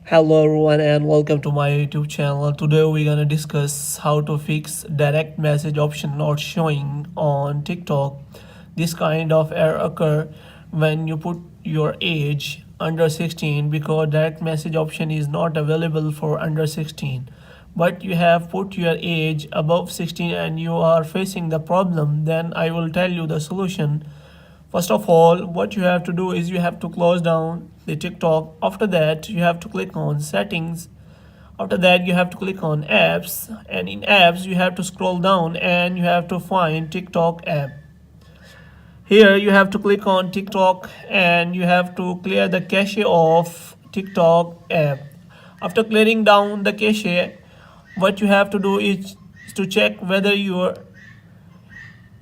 Hello everyone and welcome to my YouTube channel. Today we're gonna discuss how to fix direct message option not showing on TikTok. This kind of error occur when you put your age under 16 because direct message option is not available for under 16. But you have put your age above 16 and you are facing the problem, then I will tell you the solution. First of all, what you have to do is you have to close down the TikTok. After that, you have to click on settings. After that, you have to click on apps. And in apps, you have to scroll down and you have to find TikTok app. Here, you have to click on TikTok and you have to clear the cache of TikTok app. After clearing down the cache, what you have to do is to check whether your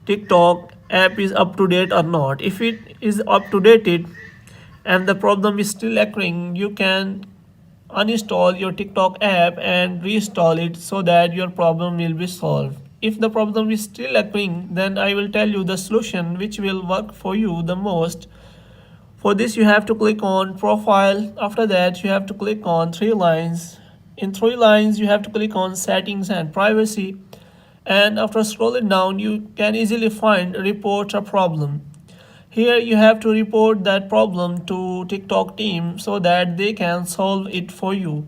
TikTok app is up to date or not. If it is up to date and the problem is still occurring, you can uninstall your TikTok app and reinstall it so that your problem will be solved. If the problem is still occurring, then I will tell you the solution which will work for you the most. For this, you have to click on profile. After that, you have to click on three lines. In three lines, you have to click on settings and privacy. And after scrolling down, you can easily find report a problem. Here you have to report that problem to TikTok team so that they can solve it for you.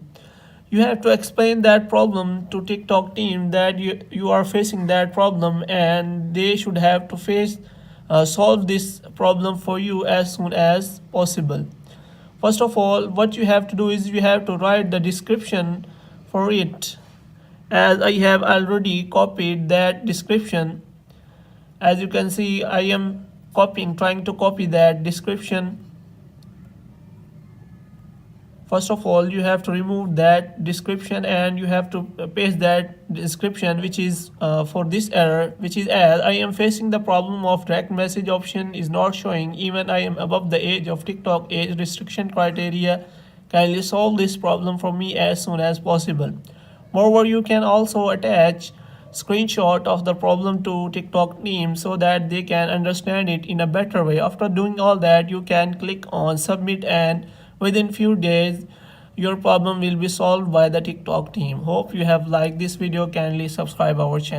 You have to explain that problem to TikTok team that you are facing that problem and they should have to solve this problem for you as soon as possible. First of all, what you have to do is you have to write the description for it. As I have already copied that description, as you can see, I am trying to copy that description. First of all, you have to remove that description and you have to paste that description which is for this error, which is as I am facing the problem of direct message option is not showing even I am above the age of TikTok age restriction criteria. Kindly solve this problem for me as soon as possible. Moreover, you can also attach screenshot of the problem to TikTok team so that they can understand it in a better way. After doing all that, you can click on submit and within few days your problem will be solved by the TikTok team. Hope you have liked this video. Kindly subscribe our channel.